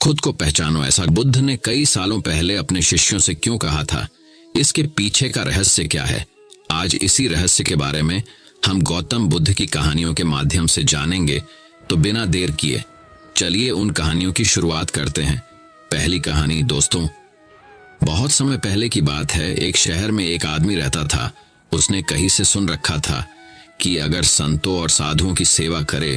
खुद को पहचानो। ऐसा बुद्ध ने कई सालों पहले अपने शिष्यों से क्यों कहा था? इसके पीछे का रहस्य क्या है? आज इसी रहस्य के बारे में हम गौतम बुद्ध की कहानियों के माध्यम से जानेंगे। तो बिना देर किए चलिए उन कहानियों की शुरुआत करते हैं। पहली कहानी दोस्तों, बहुत समय पहले की बात है। एक शहर में एक आदमी रहता था। उसने कहीं से सुन रखा था कि अगर संतों और साधुओं की सेवा करे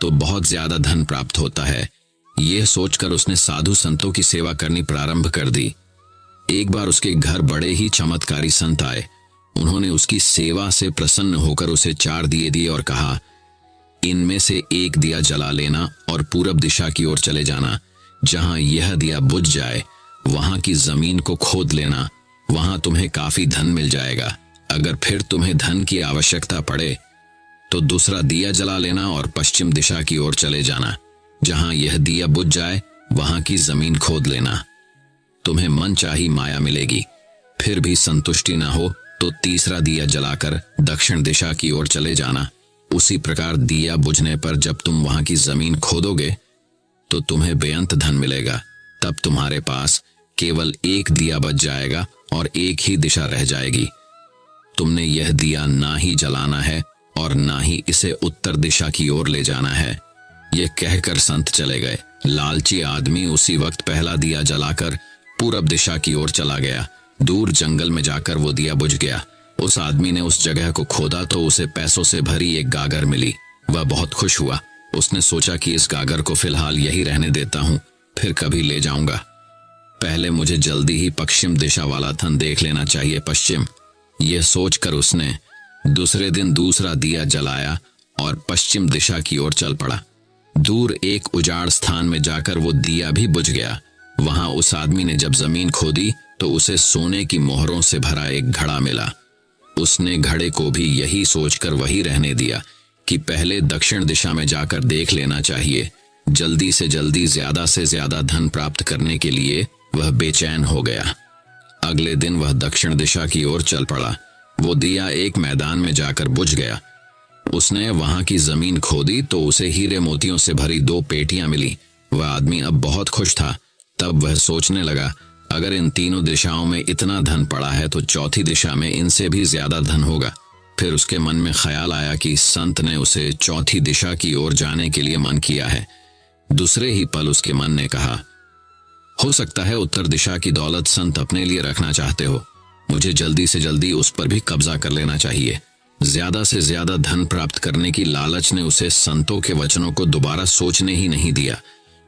तो बहुत ज्यादा धन प्राप्त होता है। यह सोचकर उसने साधु संतों की सेवा करनी प्रारंभ कर दी। एक बार उसके घर बड़े ही चमत्कारी संत आए। उन्होंने उसकी सेवा से प्रसन्न होकर उसे 4 दिए दिए और कहा, इनमें से एक दिया जला लेना और पूरब दिशा की ओर चले जाना। जहां यह दिया बुझ जाए वहां की जमीन को खोद लेना, वहां तुम्हें काफी धन मिल जाएगा। अगर फिर तुम्हें धन की आवश्यकता पड़े तो दूसरा दिया जला लेना और पश्चिम दिशा की ओर चले जाना। जहां यह दिया बुझ जाए वहां की जमीन खोद लेना, तुम्हें मनचाही माया मिलेगी। फिर भी संतुष्टि न हो तो तीसरा दिया जलाकर दक्षिण दिशा की ओर चले जाना। उसी प्रकार दिया बुझने पर जब तुम वहां की जमीन खोदोगे तो तुम्हें बेअंत धन मिलेगा। तब तुम्हारे पास केवल एक दिया बच जाएगा और एक ही दिशा रह जाएगी। तुमने यह दिया ना ही जलाना है और ना ही इसे उत्तर दिशा की ओर ले जाना है। यह कहकर संत चले गए। लालची आदमी उसी वक्त पहला दिया जलाकर पूरब दिशा की ओर चला गया। दूर जंगल में जाकर वो दिया बुझ गया। उस आदमी ने उस जगह को खोदा तो उसे पैसों से भरी एक गागर मिली। वह बहुत खुश हुआ। उसने सोचा कि इस गागर को फिलहाल यही रहने देता हूं, फिर कभी ले जाऊंगा। पहले मुझे जल्दी ही पश्चिम दिशा वाला धन देख लेना चाहिए। पश्चिम, यह सोचकर उसने दूसरे दिन दूसरा दिया जलाया और पश्चिम दिशा की ओर चल पड़ा। दूर एक उजाड़ स्थान में जाकर वो दिया भी बुझ गया। वहां उस आदमी ने जब जमीन खोदी तो उसे सोने की मोहरों से भरा एक घड़ा मिला। उसने घड़े को भी यही सोचकर वही रहने दिया कि पहले दक्षिण दिशा में जाकर देख लेना चाहिए। जल्दी से ज्यादा धन प्राप्त करने के लिए वह बेचैन हो गया। अगले दिन वह दक्षिण दिशा की ओर चल पड़ा। वो दिया एक मैदान में जाकर बुझ गया। उसने वहां की जमीन खोदी तो उसे हीरे मोतियों से भरी 2 पेटियां मिली। वह आदमी अब बहुत खुश था। तब वह सोचने लगा, अगर इन तीनों दिशाओं में इतना धन पड़ा है तो चौथी दिशा में इनसे भी ज्यादा धन होगा। फिर उसके मन में ख्याल आया कि संत ने उसे चौथी दिशा की ओर जाने के लिए मन किया है। दूसरे ही पल उसके मन ने कहा, हो सकता है उत्तर दिशा की दौलत संत अपने लिए रखना चाहते हो। मुझे जल्दी से जल्दी उस पर भी कब्जा कर लेना चाहिए। ज्यादा से ज्यादा धन प्राप्त करने की लालच ने उसे संतों के वचनों को दोबारा सोचने ही नहीं दिया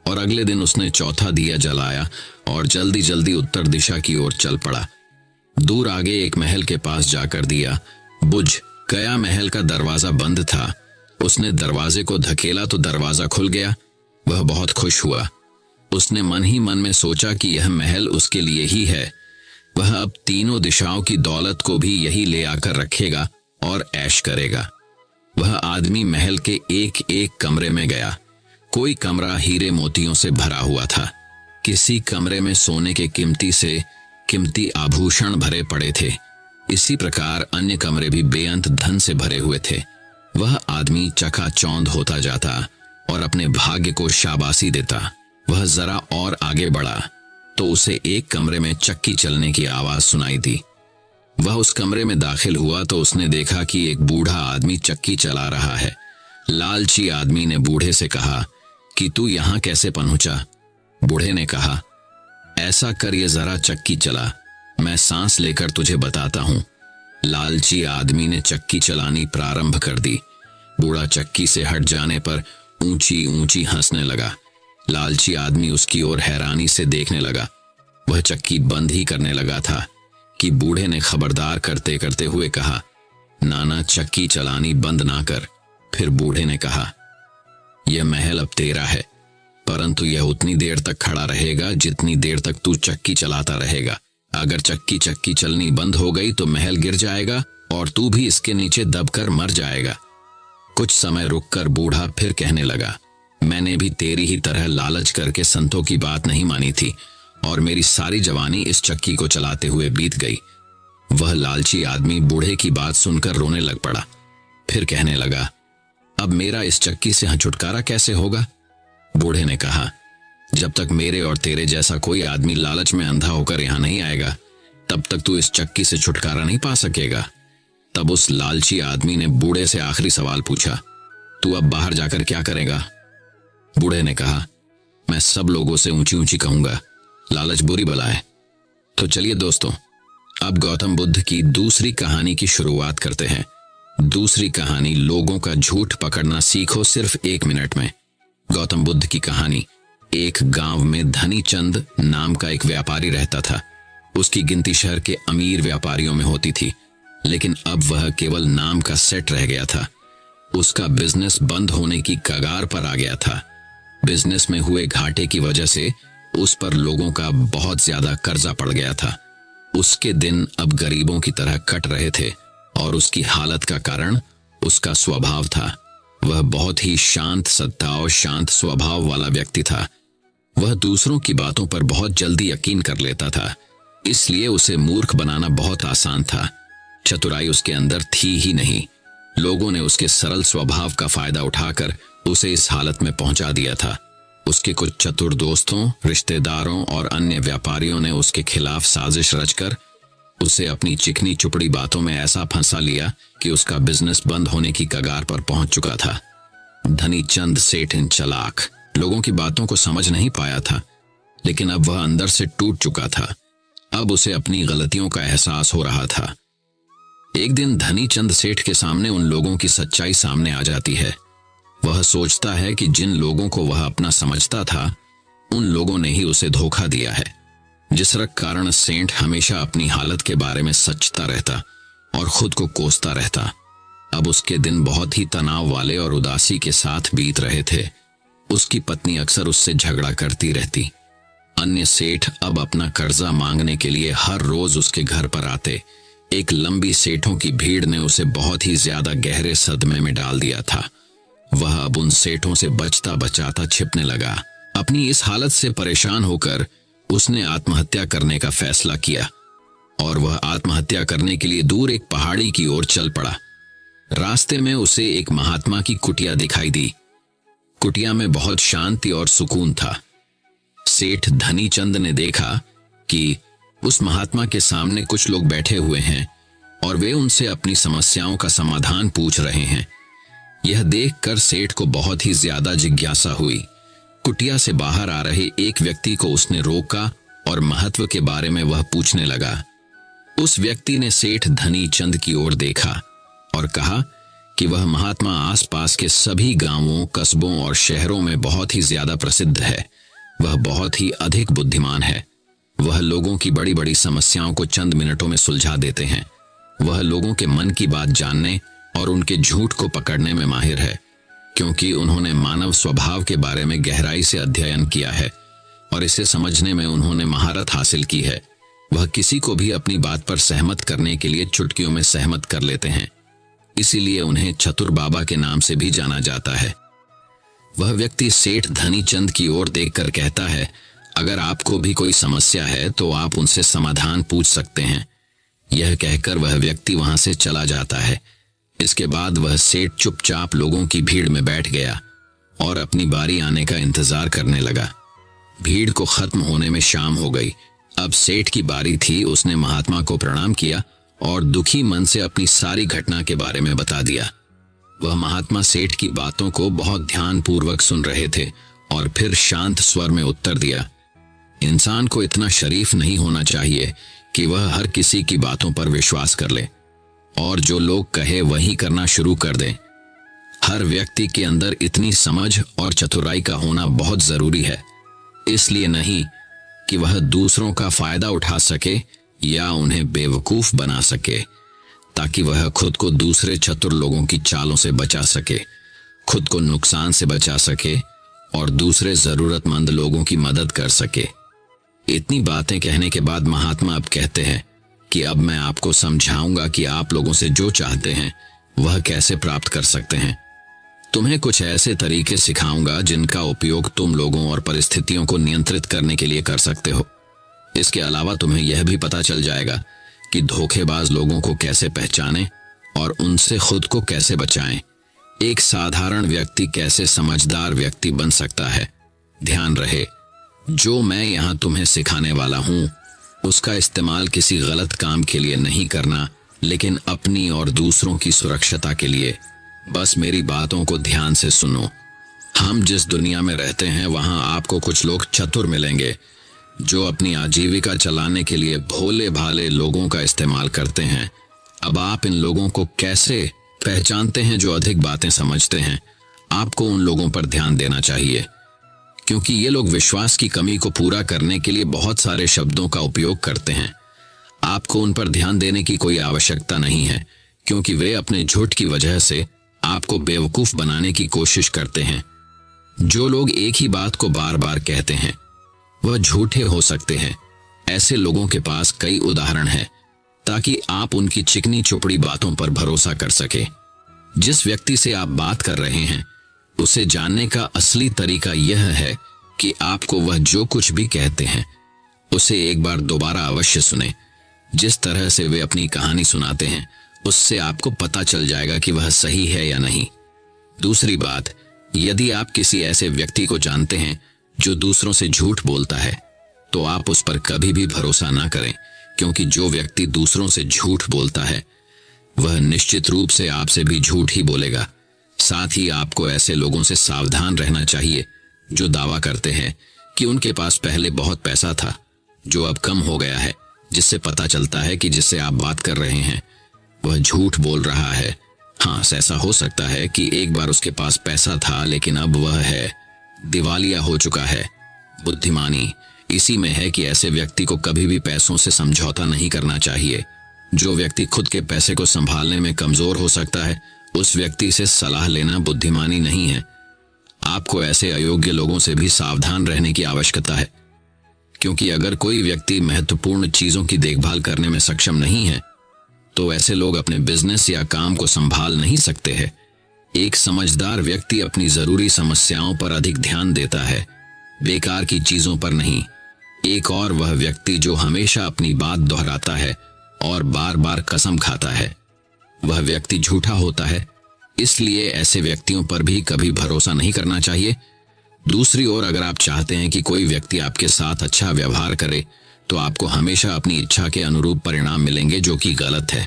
और अगले दिन उसने चौथा दिया जलाया और जल्दी जल्दी उत्तर दिशा की ओर चल पड़ा। दूर आगे एक महल के पास जाकर दिया बुझ गया। महल का दरवाजा बंद था। उसने दरवाजे को धकेला तो दरवाजा खुल गया। वह बहुत खुश हुआ। उसने मन ही मन में सोचा कि यह महल उसके लिए ही है। वह अब तीनों दिशाओं की दौलत को भी यही ले आकर रखेगा और ऐश करेगा। वह आदमी महल के एक एक कमरे में गया। कोई कमरा हीरे मोतियों से भरा हुआ था। किसी कमरे में सोने के कीमती आभूषण भरे पड़े थे। इसी प्रकार अन्य कमरे भी बेअंत धन से भरे हुए थे। वह आदमी चकाचौंध होता जाता और अपने भाग्य को शाबाशी देता। वह जरा और आगे बढ़ा तो उसे एक कमरे में चक्की चलने की आवाज सुनाई दी। वह उस कमरे में दाखिल हुआ तो उसने देखा कि एक बूढ़ा आदमी चक्की चला रहा है। लालची आदमी ने बूढ़े से कहा कि तू यहां कैसे पहुंचा? बूढ़े ने कहा, ऐसा कर ये जरा चक्की चला, मैं सांस लेकर तुझे बताता हूं। लालची आदमी ने चक्की चलानी प्रारंभ कर दी। बूढ़ा चक्की से हट जाने पर ऊंची ऊंची हंसने लगा। लालची आदमी उसकी ओर हैरानी से देखने लगा। वह चक्की बंद ही करने लगा था कि बूढ़े ने खबरदार करते करते हुए कहा, नाना चक्की चलानी बंद ना कर। फिर बूढ़े ने कहा, यह महल अब तेरा है, परंतु यह उतनी देर तक खड़ा रहेगा जितनी देर तक तू चक्की चलाता रहेगा। अगर चक्की चलनी बंद हो गई तो महल गिर जाएगा और तू भी इसके नीचे दबकर मर जाएगा। कुछ समय रुककर बूढ़ा फिर कहने लगा, मैंने भी तेरी ही तरह लालच करके संतों की बात नहीं मानी थी और मेरी सारी जवानी इस चक्की को चलाते हुए बीत गई। वह लालची आदमी बूढ़े की बात सुनकर रोने लग पड़ा। फिर कहने लगा, अब मेरा इस चक्की से छुटकारा कैसे होगा? बूढ़े ने कहा, जब तक मेरे और तेरे जैसा कोई आदमी लालच में अंधा होकर यहाँ नहीं आएगा, तब तक तू इस चक्की से छुटकारा नहीं पा सकेगा। तब उस लालची आदमी ने बूढ़े से आखिरी सवाल पूछा, तू अब बाहर जाकर क्या करेगा? बूढ़े ने कहा, मैं सब लोगों से ऊंची ऊंची कहूंगा, लालच बुरी बला है। तो चलिए दोस्तों, अब गौतम बुद्ध की दूसरी कहानी की शुरुआत करते हैं। दूसरी कहानी, लोगों का झूठ पकड़ना सीखो सिर्फ 1 मिनट में। गौतम बुद्ध की कहानी। एक गांव में धनी चंद नाम का एक व्यापारी रहता था। उसकी गिनती शहर के अमीर व्यापारियों में होती थी, लेकिन अब वह केवल नाम का सेट रह गया था। उसका बिजनेस बंद होने की कगार पर आ गया था। बिजनेस में हुए घाटे की वजह से उस पर लोगों का बहुत ज्यादा कर्जा पड़ गया था। उसके दिन अब गरीबों की तरह कट रहे थे और उसकी हालत का कारण उसका स्वभाव था। वह बहुत ही शांत सत्ता और शांत स्वभाव वाला व्यक्ति था। वह दूसरों की बातों पर बहुत जल्दी यकीन कर लेता था, इसलिए उसे मूर्ख बनाना बहुत आसान था। चतुराई उसके अंदर थी ही नहीं। लोगों ने उसके सरल स्वभाव का फायदा उठाकर उसे इस हालत में पहुंचा दिया था। उसके कुछ चतुर दोस्तों, रिश्तेदारों और अन्य व्यापारियों ने उसके खिलाफ साजिश रचकर उसे अपनी चिकनी चुपड़ी बातों में ऐसा फंसा लिया कि उसका बिजनेस बंद होने की कगार पर पहुंच चुका था। धनी चंद सेठ इन चालाक लोगों की बातों को समझ नहीं पाया था, लेकिन अब वह अंदर से टूट चुका था। अब उसे अपनी गलतियों का एहसास हो रहा था। एक दिन धनी चंद सेठ के सामने उन लोगों की सच्चाई सामने आ जाती है। वह सोचता है कि जिन लोगों को वह अपना समझता था, उन लोगों ने ही उसे धोखा दिया है, जिस कारण सेठ हमेशा अपनी हालत के बारे में सोचता रहता और खुद को कोसता रहता। अब उसके दिन बहुत ही तनाव वाले और उदासी के साथ बीत रहे थे। उसकी पत्नी अक्सर उससे झगड़ा करती रहती। अन्य सेठ अब अपना कर्जा मांगने के लिए हर रोज उसके घर पर आते। एक लंबी सेठों की भीड़ ने उसे बहुत ही ज्यादा गहरे सदमे में डाल दिया था। वह अब उन सेठों से बचता बचाता छिपने लगा। अपनी इस हालत से परेशान होकर उसने आत्महत्या करने का फैसला किया और वह आत्महत्या करने के लिए दूर एक पहाड़ी की ओर चल पड़ा। रास्ते में उसे एक महात्मा की कुटिया दिखाई दी। कुटिया में बहुत शांति और सुकून था। सेठ धनी चंद ने देखा कि उस महात्मा के सामने कुछ लोग बैठे हुए हैं और वे उनसे अपनी समस्याओं का समाधान पूछ रहे हैं। यह देखकर सेठ को बहुत ही ज्यादा जिज्ञासा हुई। कुटिया से बाहर आ रहे एक व्यक्ति को उसने रोका और महत्व के बारे में वह पूछने लगा। उस व्यक्ति ने सेठ धनी चंद की ओर देखा और कहा कि वह महात्मा आसपास के सभी गांवों, कस्बों और शहरों में बहुत ही ज्यादा प्रसिद्ध है। वह बहुत ही अधिक बुद्धिमान है। वह लोगों की बड़ी बड़ी समस्याओं को चंद मिनटों में सुलझा देते हैं। वह लोगों के मन की बात जानने और उनके झूठ को पकड़ने में माहिर है, क्योंकि उन्होंने मानव स्वभाव के बारे में गहराई से अध्ययन किया है और इसे समझने में उन्होंने महारत हासिल की है। वह किसी को भी अपनी बात पर सहमत करने के लिए चुटकियों में सहमत कर लेते हैं, इसीलिए उन्हें चतुर बाबा के नाम से भी जाना जाता है। वह व्यक्ति सेठ धनी चंद की ओर देखकर कहता है, अगर आपको भी कोई समस्या है तो आप उनसे समाधान पूछ सकते हैं। यह कहकर वह व्यक्ति वहां से चला जाता है। इसके बाद वह सेठ चुपचाप लोगों की भीड़ में बैठ गया और अपनी बारी आने का इंतजार करने लगा। भीड़ को खत्म होने में शाम हो गई। अब सेठ की बारी थी। उसने महात्मा को प्रणाम किया और दुखी मन से अपनी सारी घटना के बारे में बता दिया। वह महात्मा सेठ की बातों को बहुत ध्यानपूर्वक सुन रहे थे और फिर शांत स्वर में उत्तर दिया, इंसान को इतना शरीफ नहीं होना चाहिए कि वह हर किसी की बातों पर विश्वास कर ले और जो लोग कहे वही करना शुरू कर दे। हर व्यक्ति के अंदर इतनी समझ और चतुराई का होना बहुत जरूरी है, इसलिए नहीं कि वह दूसरों का फायदा उठा सके या उन्हें बेवकूफ बना सके, ताकि वह खुद को दूसरे चतुर लोगों की चालों से बचा सके, खुद को नुकसान से बचा सके और दूसरे जरूरतमंद लोगों की मदद कर सके। इतनी बातें कहने के बाद महात्मा अब कहते हैं कि अब मैं आपको समझाऊंगा कि आप लोगों से जो चाहते हैं वह कैसे प्राप्त कर सकते हैं। तुम्हें कुछ ऐसे तरीके सिखाऊंगा जिनका उपयोग तुम लोगों और परिस्थितियों को नियंत्रित करने के लिए कर सकते हो। इसके अलावा तुम्हें यह भी पता चल जाएगा कि धोखेबाज लोगों को कैसे पहचानें और उनसे खुद को कैसे बचाएं। एक साधारण व्यक्ति कैसे समझदार व्यक्ति बन सकता है। ध्यान रहे, जो मैं यहाँ तुम्हें सिखाने वाला हूँ उसका इस्तेमाल किसी गलत काम के लिए नहीं करना, लेकिन अपनी और दूसरों की सुरक्षता के लिए। बस मेरी बातों को ध्यान से सुनो। हम जिस दुनिया में रहते हैं वहां आपको कुछ लोग चतुर मिलेंगे जो अपनी आजीविका चलाने के लिए भोले भाले लोगों का इस्तेमाल करते हैं। अब आप इन लोगों को कैसे पहचानते हैं जो अधिक बातें समझते हैं? आपको उन लोगों पर ध्यान देना चाहिए, क्योंकि ये लोग विश्वास की कमी को पूरा करने के लिए बहुत सारे शब्दों का उपयोग करते हैं। आपको उन पर ध्यान देने की कोई आवश्यकता नहीं है, क्योंकि वे अपने झूठ की वजह से आपको बेवकूफ बनाने की कोशिश करते हैं। जो लोग एक ही बात को बार बार कहते हैं वह झूठे हो सकते हैं। ऐसे लोगों के पास कई उदाहरण हैं, ताकि आप उनकी चिकनी चुपड़ी बातों पर भरोसा कर सके। जिस व्यक्ति से आप बात कर रहे हैं उसे जानने का असली तरीका यह है कि आपको वह जो कुछ भी कहते हैं उसे एक बार दोबारा अवश्य सुने। जिस तरह से वे अपनी कहानी सुनाते हैं उससे आपको पता चल जाएगा कि वह सही है या नहीं। दूसरी बात, यदि आप किसी ऐसे व्यक्ति को जानते हैं जो दूसरों से झूठ बोलता है तो आप उस पर कभी भी भरोसा ना करें, क्योंकि जो व्यक्ति दूसरों से झूठ बोलता है वह निश्चित रूप से आपसे भी झूठ ही बोलेगा। साथ ही आपको ऐसे लोगों से सावधान रहना चाहिए जो दावा करते हैं कि उनके पास पहले बहुत पैसा था जो अब कम हो गया है, जिससे पता चलता है कि जिससे आप बात कर रहे हैं वह झूठ बोल रहा है। हाँ, ऐसा हो सकता है कि एक बार उसके पास पैसा था लेकिन अब वह है दिवालिया हो चुका है। बुद्धिमानी इसी में है कि ऐसे व्यक्ति को कभी भी पैसों से समझौता नहीं करना चाहिए। जो व्यक्ति खुद के पैसे को संभालने में कमजोर हो सकता है उस व्यक्ति से सलाह लेना बुद्धिमानी नहीं है। आपको ऐसे अयोग्य लोगों से भी सावधान रहने की आवश्यकता है, क्योंकि अगर कोई व्यक्ति महत्वपूर्ण चीजों की देखभाल करने में सक्षम नहीं है तो ऐसे लोग अपने बिजनेस या काम को संभाल नहीं सकते हैं। एक समझदार व्यक्ति अपनी जरूरी समस्याओं पर अधिक ध्यान देता है, बेकार की चीजों पर नहीं। एक और वह व्यक्ति जो हमेशा अपनी बात दोहराता है और बार बार कसम खाता है, वह व्यक्ति झूठा होता है। इसलिए ऐसे व्यक्तियों पर भी कभी भरोसा नहीं करना चाहिए। दूसरी ओर, अगर आप चाहते हैं कि कोई व्यक्ति आपके साथ अच्छा व्यवहार करे तो आपको हमेशा अपनी इच्छा के अनुरूप परिणाम मिलेंगे, जो कि गलत है।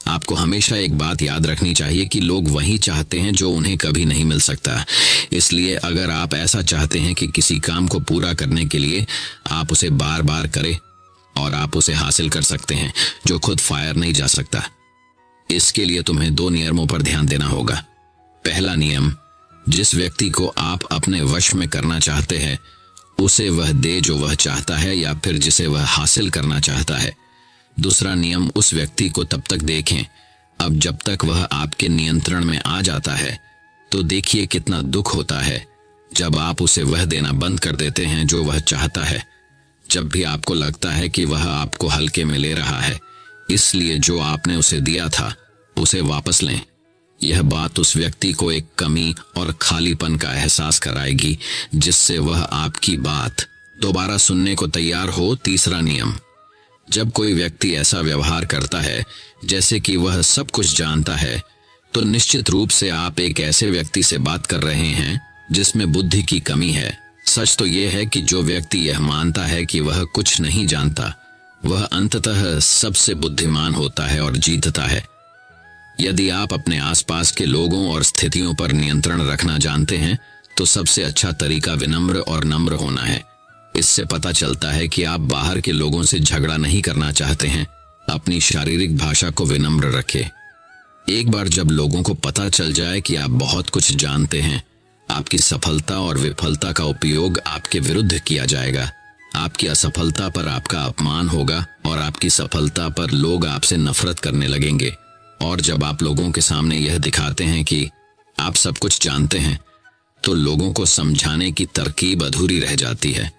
आपको हमेशा एक बात याद रखनी चाहिए कि लोग वही चाहते हैं जो उन्हें कभी नहीं मिल सकता। इसलिए अगर आप ऐसा चाहते हैं कि किसी काम को पूरा करने के लिए आप उसे बार बार करें और आप उसे हासिल कर सकते हैं जो खुद फायर नहीं जा सकता। इसके लिए तुम्हें 2 नियमों पर ध्यान देना होगा। पहला नियम, जिस व्यक्ति को आप अपने वश में करना चाहते हैं उसे वह दे जो वह चाहता है या फिर जिसे वह हासिल करना चाहता है। दूसरा नियम, उस व्यक्ति को तब तक देखें अब जब तक वह आपके नियंत्रण में आ जाता है। तो देखिए कितना दुख होता है जब आप उसे वह देना बंद कर देते हैं जो वह चाहता है। जब भी आपको लगता है कि वह आपको हल्के में ले रहा है, इसलिए जो आपने उसे दिया था उसे वापस लें। यह बात उस व्यक्ति को एक कमी और खालीपन का एहसास कराएगी, जिससे वह आपकी बात दोबारा सुनने को तैयार हो। तीसरा नियम, जब कोई व्यक्ति ऐसा व्यवहार करता है जैसे कि वह सब कुछ जानता है, तो निश्चित रूप से आप एक ऐसे व्यक्ति से बात कर रहे हैं जिसमें बुद्धि की कमी है। सच तो यह है कि जो व्यक्ति यह मानता है कि वह कुछ नहीं जानता, वह अंततः सबसे बुद्धिमान होता है और जीतता है। यदि आप अपने आसपास के लोगों और स्थितियों पर नियंत्रण रखना जानते हैं तो सबसे अच्छा तरीका विनम्र और नम्र होना है। इससे पता चलता है कि आप बाहर के लोगों से झगड़ा नहीं करना चाहते हैं। अपनी शारीरिक भाषा को विनम्र रखें। एक बार जब लोगों को पता चल जाए कि आप बहुत कुछ जानते हैं, आपकी सफलता और विफलता का उपयोग आपके विरुद्ध किया जाएगा। आपकी असफलता पर आपका अपमान होगा और आपकी सफलता पर लोग आपसे नफरत करने लगेंगे। और जब आप लोगों के सामने यह दिखाते हैं कि आप सब कुछ जानते हैं, तो लोगों को समझाने की तरकीब अधूरी रह जाती है।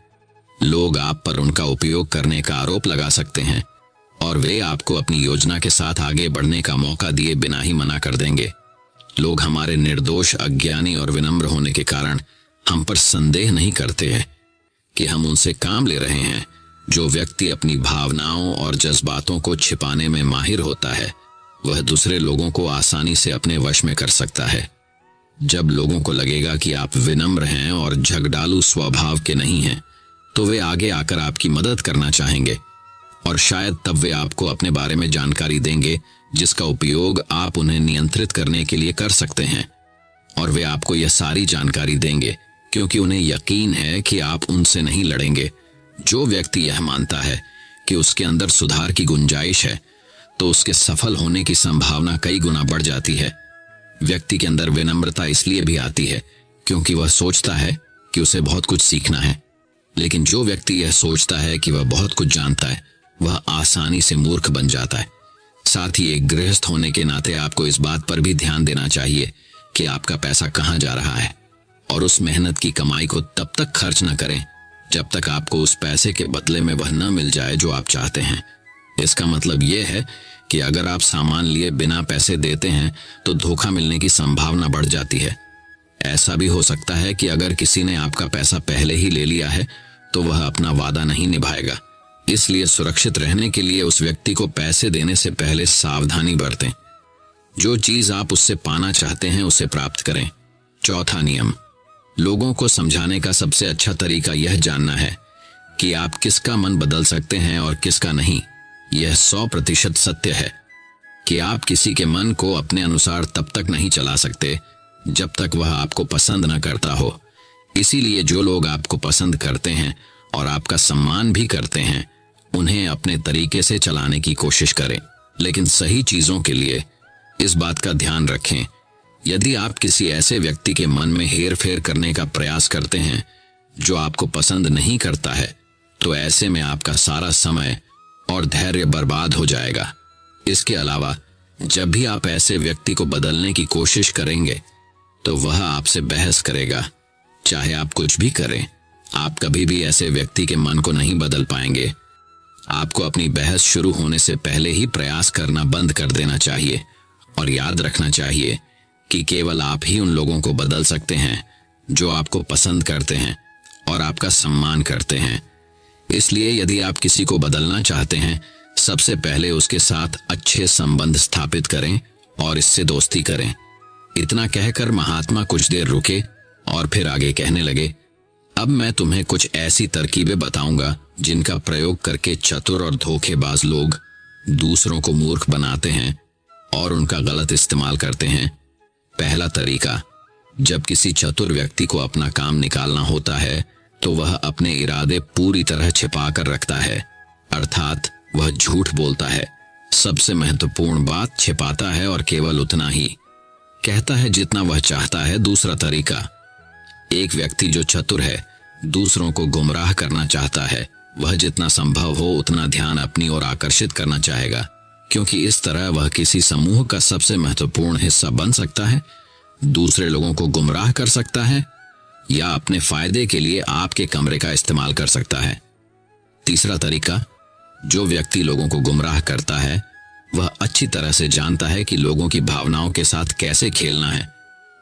लोग आप पर उनका उपयोग करने का आरोप लगा सकते हैं और वे आपको अपनी योजना के साथ आगे बढ़ने का मौका दिए बिना ही मना कर देंगे। लोग हमारे निर्दोष, अज्ञानी और विनम्र होने के कारण हम पर संदेह नहीं करते हैं कि हम उनसे काम ले रहे हैं। जो व्यक्ति अपनी भावनाओं और जज्बातों को छिपाने में माहिर होता है, वह दूसरे लोगों को आसानी से अपने वश में कर सकता है। जब लोगों को लगेगा कि आप विनम्र हैं और झगड़ालू स्वभाव के नहीं हैं, तो वे आगे आकर आपकी मदद करना चाहेंगे और शायद तब वे आपको अपने बारे में जानकारी देंगे जिसका उपयोग आप उन्हें नियंत्रित करने के लिए कर सकते हैं। और वे आपको यह सारी जानकारी देंगे क्योंकि उन्हें यकीन है कि आप उनसे नहीं लड़ेंगे। जो व्यक्ति यह मानता है कि उसके अंदर सुधार की गुंजाइश है तो उसके सफल होने की संभावना कई गुना बढ़ जाती है। व्यक्ति के अंदर विनम्रता इसलिए भी आती है क्योंकि वह सोचता है कि उसे बहुत कुछ सीखना है। लेकिन जो व्यक्ति यह सोचता है कि वह बहुत कुछ जानता है, वह आसानी से मूर्ख बन जाता है। साथ ही एक गृहस्थ होने के नाते आपको इस बात पर भी ध्यान देना चाहिए कि आपका पैसा कहाँ जा रहा है, और उस मेहनत की कमाई को तब तक खर्च न करें जब तक आपको उस पैसे के बदले में वह न मिल जाए जो आप चाहते हैं। इसका मतलब यह है कि अगर आप सामान लिए बिना पैसे देते हैं तो धोखा मिलने की संभावना बढ़ जाती है। ऐसा भी हो सकता है कि अगर किसी ने आपका पैसा पहले ही ले लिया है तो वह अपना वादा नहीं निभाएगा। इसलिए सुरक्षित रहने के लिए उस व्यक्ति को पैसे देने से पहले सावधानी बरतें। जो चीज आप उससे पाना चाहते हैं उसे प्राप्त करें। चौथा नियम, लोगों को समझाने का सबसे अच्छा तरीका यह जानना है कि आप किसका मन बदल सकते हैं और किसका नहीं। यह 100% सत्य है कि आप किसी के मन को अपने अनुसार तब तक नहीं चला सकते जब तक वह आपको पसंद न करता हो। इसीलिए जो लोग आपको पसंद करते हैं और आपका सम्मान भी करते हैं, उन्हें अपने तरीके से चलाने की कोशिश करें, लेकिन सही चीजों के लिए। इस बात का ध्यान रखें, यदि आप किसी ऐसे व्यक्ति के मन में हेर फेर करने का प्रयास करते हैं जो आपको पसंद नहीं करता है, तो ऐसे में आपका सारा समय और धैर्य बर्बाद हो जाएगा। इसके अलावा जब भी आप ऐसे व्यक्ति को बदलने की कोशिश करेंगे तो वह आपसे बहस करेगा। चाहे आप कुछ भी करें, आप कभी भी ऐसे व्यक्ति के मन को नहीं बदल पाएंगे। आपको अपनी बहस शुरू होने से पहले ही प्रयास करना बंद कर देना चाहिए और याद रखना चाहिए कि केवल आप ही उन लोगों को बदल सकते हैं जो आपको पसंद करते हैं और आपका सम्मान करते हैं। इसलिए यदि आप किसी को बदलना चाहते हैं, सबसे पहले उसके साथ अच्छे संबंध स्थापित करें और इससे दोस्ती करें। इतना कहकर महात्मा कुछ देर रुके और फिर आगे कहने लगे, अब मैं तुम्हें कुछ ऐसी तरकीबें बताऊंगा जिनका प्रयोग करके चतुर और धोखेबाज लोग दूसरों को मूर्ख बनाते हैं और उनका गलत इस्तेमाल करते हैं। पहला तरीका, जब किसी चतुर व्यक्ति को अपना काम निकालना होता है तो वह अपने इरादे पूरी तरह छिपा कर रखता है, अर्थात वह झूठ बोलता है, सबसे महत्वपूर्ण बात छिपाता है और केवल उतना ही कहता है जितना वह चाहता है। दूसरा तरीका, एक व्यक्ति जो चतुर है, दूसरों को गुमराह करना चाहता है, वह जितना संभव हो उतना ध्यान अपनी ओर आकर्षित करना चाहेगा, क्योंकि इस तरह वह किसी समूह का सबसे महत्वपूर्ण हिस्सा बन सकता है, दूसरे लोगों को गुमराह कर सकता है या अपने फायदे के लिए आपके कमरे का इस्तेमाल कर सकता है। तीसरा तरीका, जो व्यक्ति लोगों को गुमराह करता है वह अच्छी तरह से जानता है कि लोगों की भावनाओं के साथ कैसे खेलना है।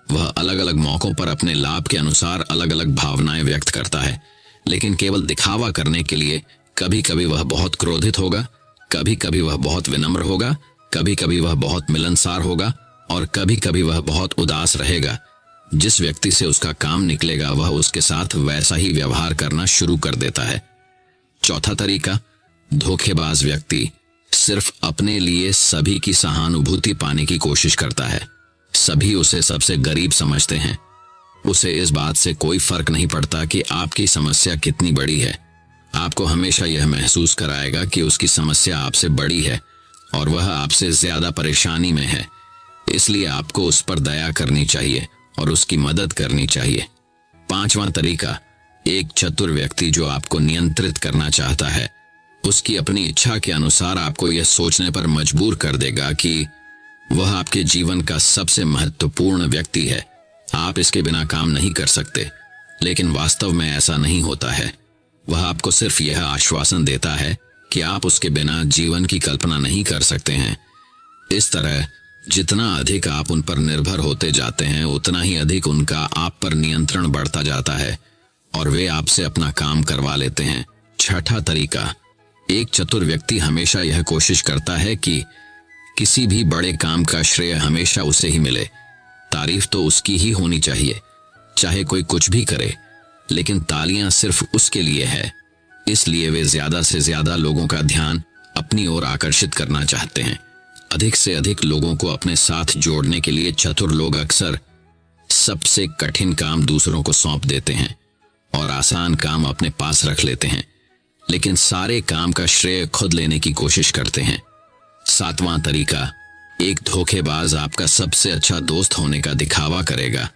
वह अलग अलग मौकों पर अपने लाभ के अनुसार अलग अलग भावनाएं व्यक्त करता है, लेकिन केवल दिखावा करने के लिए। कभी कभी वह बहुत क्रोधित होगा, कभी कभी वह बहुत विनम्र होगा, कभी कभी वह बहुत मिलनसार होगा और कभी कभी वह बहुत उदास रहेगा। जिस व्यक्ति से उसका काम निकलेगा वह उसके साथ वैसा ही व्यवहार करना शुरू कर देता है। चौथा तरीका, धोखेबाज व्यक्ति सिर्फ अपने लिए सभी की सहानुभूति पाने की कोशिश करता है। सभी उसे सबसे गरीब समझते हैं। उसे इस बात से कोई फर्क नहीं पड़ता कि आपकी समस्या कितनी बड़ी है। आपको हमेशा यह महसूस कराएगा कि उसकी समस्या आपसे बड़ी है और वह आपसे ज्यादा परेशानी में है। इसलिए आपको उस पर दया करनी चाहिए और उसकी मदद करनी चाहिए। पांचवा तरीका, एक चतुर व्यक्ति जो आपको नियंत्रित करना चाहता है, उसकी अपनी इच्छा के अनुसार आपको यह सोचने पर मजबूर कर देगा कि वह आपके जीवन का सबसे महत्वपूर्ण व्यक्ति है। आप इसके बिना काम नहीं कर सकते, लेकिन वास्तव में ऐसा नहीं होता है। वह आपको सिर्फ यह आश्वासन देता है कि आप उसके बिना जीवन की कल्पना नहीं कर सकते हैं। इस तरह जितना अधिक आप उन पर निर्भर होते जाते हैं, उतना ही अधिक उनका आप पर नियंत्रण बढ़ता जाता है और वे आपसे अपना काम करवा लेते हैं। छठा तरीका, एक चतुर व्यक्ति हमेशा यह कोशिश करता है कि किसी भी बड़े काम का श्रेय हमेशा उसे ही मिले। तारीफ तो उसकी ही होनी चाहिए, चाहे कोई कुछ भी करे, लेकिन तालियां सिर्फ उसके लिए है। इसलिए वे ज्यादा से ज्यादा लोगों का ध्यान अपनी ओर आकर्षित करना चाहते हैं। अधिक से अधिक लोगों को अपने साथ जोड़ने के लिए चतुर लोग अक्सर सबसे कठिन काम दूसरों को सौंप देते हैं और आसान काम अपने पास रख लेते हैं, लेकिन सारे काम का श्रेय खुद लेने की कोशिश करते हैं। 7वां तरीका, एक धोखेबाज आपका सबसे अच्छा दोस्त होने का दिखावा करेगा।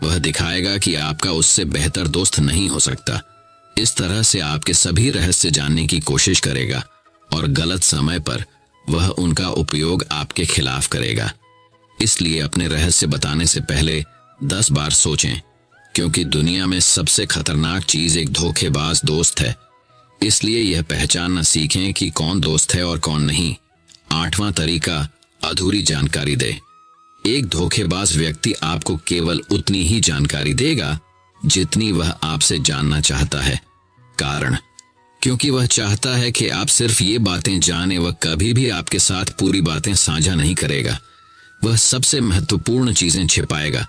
वह दिखाएगा कि आपका उससे बेहतर दोस्त नहीं हो सकता। इस तरह से आपके सभी रहस्य जानने की कोशिश करेगा और गलत समय पर वह उनका उपयोग आपके खिलाफ करेगा। इसलिए अपने रहस्य बताने से पहले 10 बार सोचें, क्योंकि दुनिया में सबसे खतरनाक चीज एक धोखेबाज दोस्त है। इसलिए यह पहचानना सीखें कि कौन दोस्त है और कौन नहीं। 8वां तरीका, अधूरी जानकारी दे। एक धोखेबाज व्यक्ति आपको केवल उतनी ही जानकारी देगा जितनी वह आपसे जानना चाहता है। कारण, क्योंकि वह चाहता है कि आप सिर्फ ये बातें जानें। वह कभी भी आपके साथ पूरी बातें साझा नहीं करेगा। वह सबसे महत्वपूर्ण चीजें छिपाएगा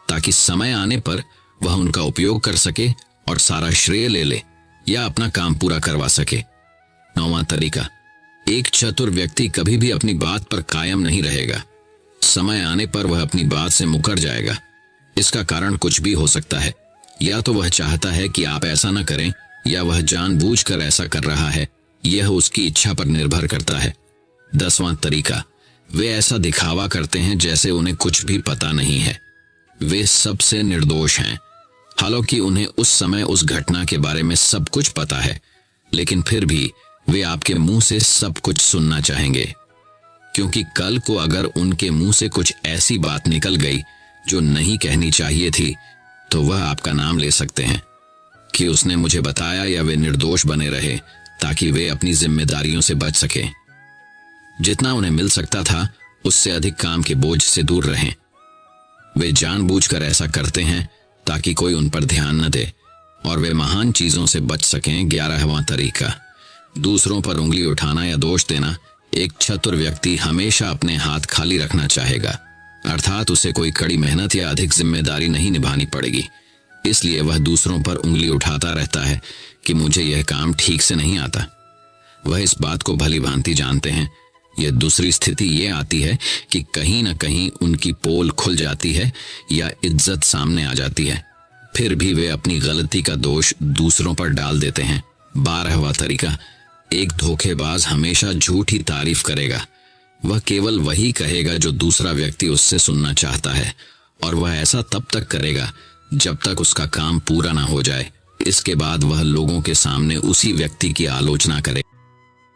ताकि समय आने पर वह उनका उपयोग कर सके और सारा श्रेय ले ले या अपना काम पूरा करवा सके। 9वां तरीका, एक चतुर व्यक्ति कभी भी अपनी बात पर कायम नहीं रहेगा। समय आने पर वह अपनी बात से मुकर जाएगा। इसका कारण कुछ भी हो सकता है। या तो वह चाहता है कि आप ऐसा न करें, या वह जानबूझकर ऐसा कर रहा है। यह उसकी इच्छा पर निर्भर करता है। 10वां तरीका, वे ऐसा दिखावा करते हैं जैसे उन्हें कुछ भी पता नहीं है। वे सबसे निर्दोष हैं, हालांकि उन्हें उस समय उस घटना के बारे में सब कुछ पता है, लेकिन फिर भी वे आपके मुंह से सब कुछ सुनना चाहेंगे, क्योंकि कल को अगर उनके मुंह से कुछ ऐसी बात निकल गई जो नहीं कहनी चाहिए थी, तो वह आपका नाम ले सकते हैं कि उसने मुझे बताया, या वे निर्दोष बने रहे ताकि वे अपनी जिम्मेदारियों से बच सके। जितना उन्हें मिल सकता था उससे अधिक काम के बोझ से दूर रहें। वे जानबूझकर ऐसा करते हैं ताकि कोई उन पर ध्यान न दे और वे महान चीजों से बच सकें। 11वां तरीका, दूसरों पर उंगली उठाना या दोष देना। एक चतुर व्यक्ति हमेशा अपने हाथ खाली रखना चाहेगा, अर्थात उसे कोई कड़ी मेहनत या अधिक जिम्मेदारी नहीं निभानी पड़ेगी। इसलिए वह दूसरों पर उंगली उठाता रहता है कि मुझे यह काम ठीक से नहीं आता। वह इस बात को भली भांति जानते हैं। यह दूसरी स्थिति ये आती है कि कहीं न कहीं उनकी पोल खुल जाती है या इज्जत सामने आ जाती है, फिर भी वे अपनी गलती का दोष दूसरों पर डाल देते हैं। 12वां तरीका, एक धोखेबाज हमेशा झूठी तारीफ करेगा। वह केवल वही कहेगा जो दूसरा व्यक्ति उससे सुनना चाहता है, और वह ऐसा तब तक करेगा जब तक उसका काम पूरा ना हो जाए। इसके बाद वह लोगों के सामने उसी व्यक्ति की आलोचना करे।